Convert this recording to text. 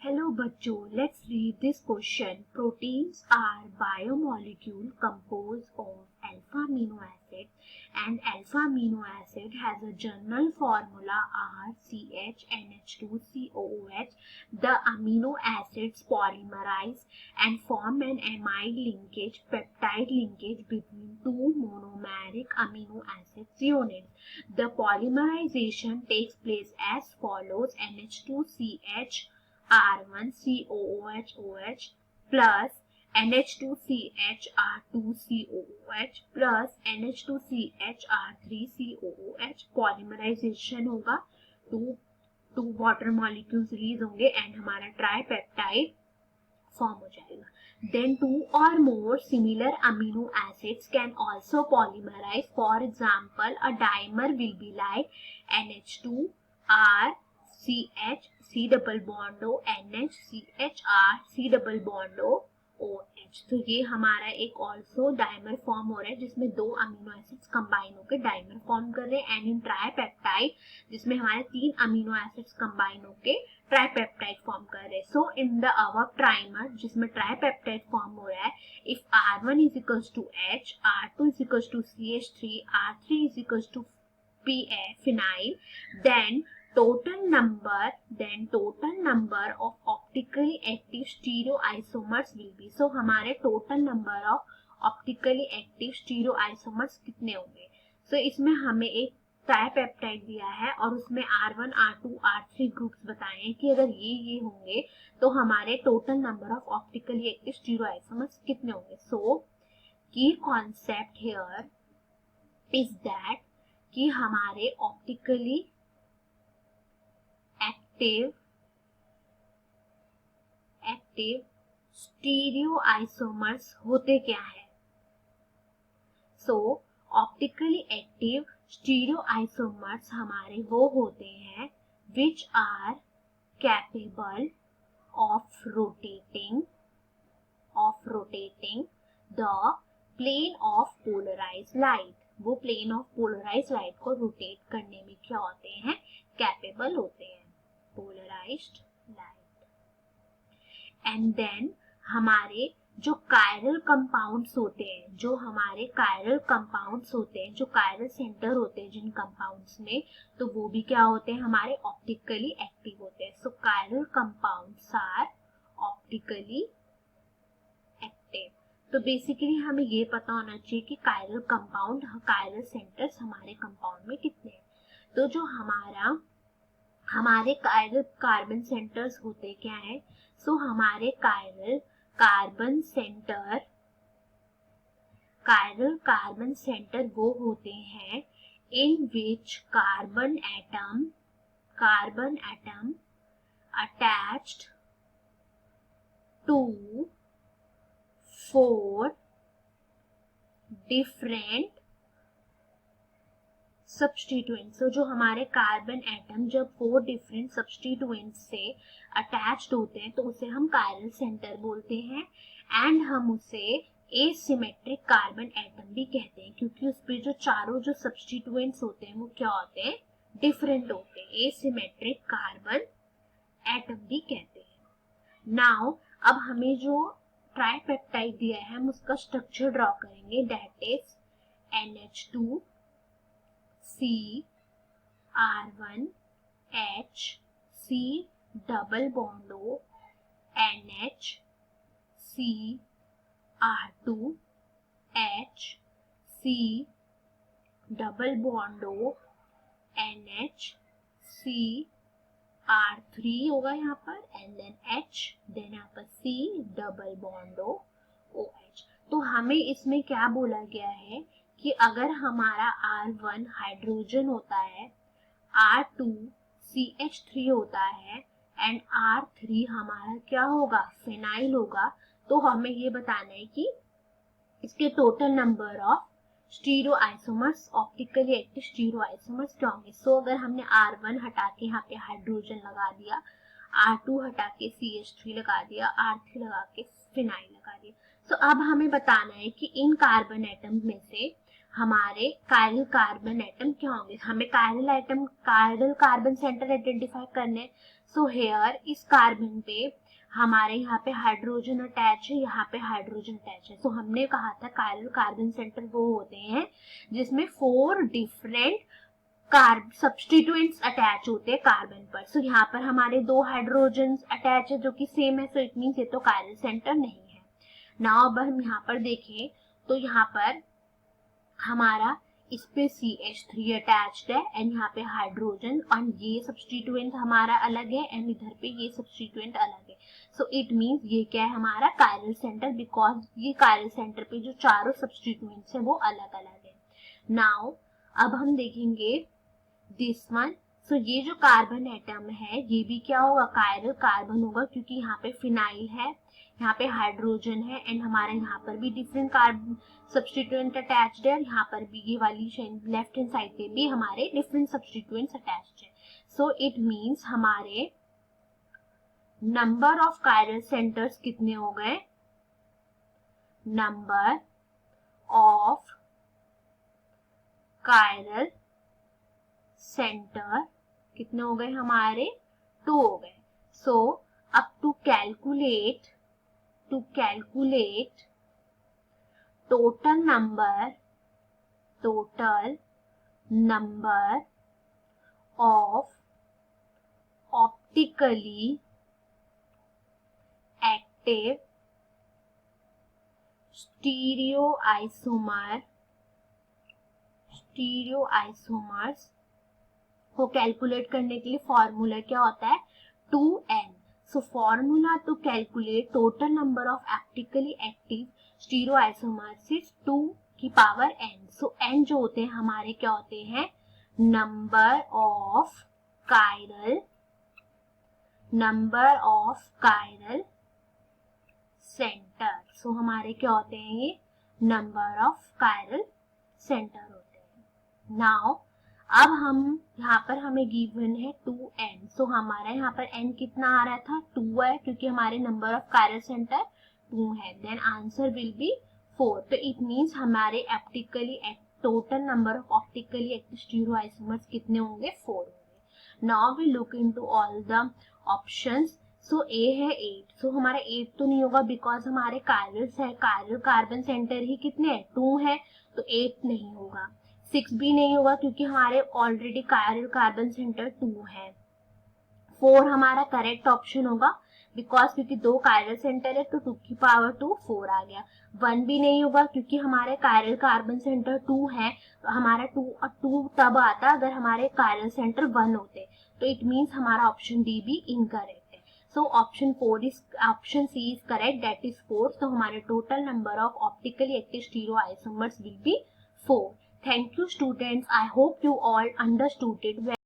Hello बच्चों, let's read this question. Proteins are biomolecule composed of alpha amino acid and alpha amino acid has a general formula RCHNH2COOH. The amino acids polymerize and form an amide linkage, peptide linkage between two monomeric amino acid units. The polymerization takes place as follows: NH2CH R1COOH plus NH2CH R2COOH plus NH2CH R3COOH. Polymerisation होगा, two water molecules release होंगे and हमारा tripeptide form हो जाएगा. Then two or more similar amino acids can also polymerize. For example, a dimer will be like NH2R CH C double bond O NH CHR C double bond O OH. तो ये हमारा एक also dimer form हो रहा है जिसमें दो amino acids combine होकर डाइमर फॉर्म कर रहे हैं. एंड इन ट्राइपेप्टाइड जिसमें हमारे तीन अमीनो एसिड्स कंबाइन होकर ट्राइपेप्टाइड फॉर्म कर रहे हैं. सो इन द अबव ट्राइमर जिसमें ट्राइपेप्टाइड फॉर्म हो रहा है, if R1 is equals to H, R2 is equals to CH3, R3 is equals to phenyl, then total number of optically active stereoisomers will be. So हमारे total number of optically active stereoisomers कितने होंगे? So इसमें हमें एक tripeptide दिया है और उसमें R1, R2, R3 ग्रुप्स बताए हैं कि अगर ये होंगे तो हमारे total number of optically active stereoisomers कितने होंगे. सो की कॉन्सेप्ट हियर इज दैट कि हमारे ऑप्टिकली एक्टिव स्टीरियोआइसोमर्स होते क्या है. सो ऑप्टिकली एक्टिव स्टीरियोआइसोमर्स हमारे वो होते हैं which are capable of rotating the plane of polarised light. वो प्लेन ऑफ पोलराइज्ड लाइट को रोटेट करने में क्या होते हैं, कैपेबल होते हैं, पोलराइज्ड लाइट. एंड देन हमारे जो कायरल कंपाउंड्स होते हैं, जो कायरल सेंटर होते हैं जिन कंपाउंड्स में, तो वो भी क्या होते हैं, हमारे ऑप्टिकली एक्टिव होते हैं. So chiral compounds are optically active. तो बेसिकली हमें ये पता होना चाहिए कि कायरल सेंटर्स हमारे कंपाउंड में कितने हैं. तो जो हमारे कायरल कार्बन सेंटर्स होते क्या है. सो हमारे कायरल कार्बन सेंटर वो होते हैं in which carbon atom attached to 4 different substituents. जो हमारे कार्बन एटम जब 4 डिफरेंट सब्स्टिट्यूएंट्स से अटैच्ड होते हैं तो उसे हम कायरल सेंटर बोलते हैं. एंड हम उसे एसिमेट्रिक कार्बन एटम भी कहते हैं क्योंकि उस पे जो चारों जो सब्स्टिट्यूएंट्स होते हैं वो क्या होते हैं, डिफरेंट होते हैं, एसिमेट्रिक कार्बन एटम भी कहते हैं. नाउ अब हमें जो ट्राइपेप्टाइड दिया है हम उसका स्ट्रक्चर ड्रॉ करेंगे. That is NH2 C R1 H C double bond O NH C R2 H C double bond O NH C R3 होगा यहाँ पर एंड देन H, देन यहाँ पर C double bond O OH. तो हमें इसमें क्या बोला गया है कि अगर हमारा R1 हाइड्रोजन होता है, R2 CH3 होता है एंड R3 हमारा क्या होगा, फिनाइल होगा, तो हमें ये बताना है कि इसके total number of stereoisomers, optically active stereoisomers क्या होंगे. सो अगर हमने R1 हटा के यहाँ पे हाइड्रोजन लगा दिया, R2 हटा के CH3 लगा दिया, R3 लगा के फिनाइल लगा दिया. सो अब हमें बताना है कि इन कार्बन एटम में से हमारे कायरल कार्बन एटम क्या होंगे, हमें कायरल कार्बन सेंटर आइडेंटिफाई करने। सो हेयर इस कार्बन पे हमारे यहाँ पे हाइड्रोजन अटैच है, यहाँ पे हाइड्रोजन अटैच है। सो हमने कहा था कायरल कार्बन सेंटर वो होते हैं जिसमें 4 डिफरेंट सब्स्टिट्यूएंट्स अटैच होते हैं कार्बन पर। सो यहाँ पर हमारे 2 हाइड्रोजन अटैच है जो कि सेम है, सो इट मीन्स ये तो कायरल सेंटर नहीं है। नाउ अब हम यहाँ पर देखें तो यहाँ पर हमारा इस पे CH3 अटैच्ड है एंड यहाँ पे हाइड्रोजन, और ये सब्स्टिट्यूएंट हमारा अलग है एंड इधर पे ये सब्स्टिट्यूएंट अलग है। सो इट मीन्स ये क्या है हमारा कायरल सेंटर, बिकॉज ये कायरल सेंटर पे जो चारों सब्स्टिट्यूएंट्स है वो अलग अलग है। नाउ अब हम देखेंगे दिस वन। सो ये जो कार्बन एटम है ये भी क्या होगा, कायरल कार्बन होगा, क्योंकि यहाँ पे फिनाइल है, यहाँ पे हाइड्रोजन है एंड हमारे यहाँ पर भी डिफरेंट कार्बन सब्स्टिट्यूएंट अटैच्ड है, और यहाँ पर भी ये वाली लेफ्ट हैंड साइड पे भी हमारे डिफरेंट सब्स्टिट्यूएंट्स अटैच्ड है। सो इट मीन्स हमारे नंबर ऑफ कायरल सेंटर्स कितने हो गए, नंबर ऑफ कायरल सेंटर कितने हो गए हमारे, 2 हो गए। सो अब to calculate total number of optically active stereoisomers को कैलकुलेट करने के लिए फॉर्मूला क्या होता है, 2n। So formula to calculate total number of optically active stereoisomers is 2 की पावर n। सो n जो होते हैं हमारे क्या होते हैं, नंबर ऑफ कायरल सेंटर। सो हमारे क्या होते हैं, ये नंबर ऑफ कायरल सेंटर होते हैं। नाउ अब हम यहाँ पर हमें गिवन है 2n। सो हमारा यहाँ पर n कितना आ रहा था, 2 है, क्योंकि हमारे नंबर ऑफ कायरल सेंटर 2 है। Then answer will be 4। तो इट मीन्स हमारे total number of optically active stereoisomers कितने होंगे, 4 होंगे। Now we look into all the options. So A है 8। सो हमारा 8 तो नहीं होगा बिकॉज हमारे कायरल कार्बन सेंटर ही कितने हैं, 2 है, तो 8 नहीं होगा। 6 भी नहीं होगा क्योंकि हमारे ऑलरेडी कायरल कार्बन सेंटर 2 है। 4 हमारा करेक्ट ऑप्शन होगा बिकॉज क्योंकि 2 कायरल सेंटर है तो 2 की पावर 2 4 आ गया। 1 भी नहीं होगा क्योंकि हमारे कायरल कार्बन सेंटर 2 है, तो हमारा 2 तब आता अगर हमारे कायरल सेंटर 1 होते, तो इट मीन्स हमारा ऑप्शन डी भी इनकरेक्ट है। So option C is correct, that is 4। तो हमारे total number of optically active stereoisomers will be 4। Thank you students. I hope you all understood it well.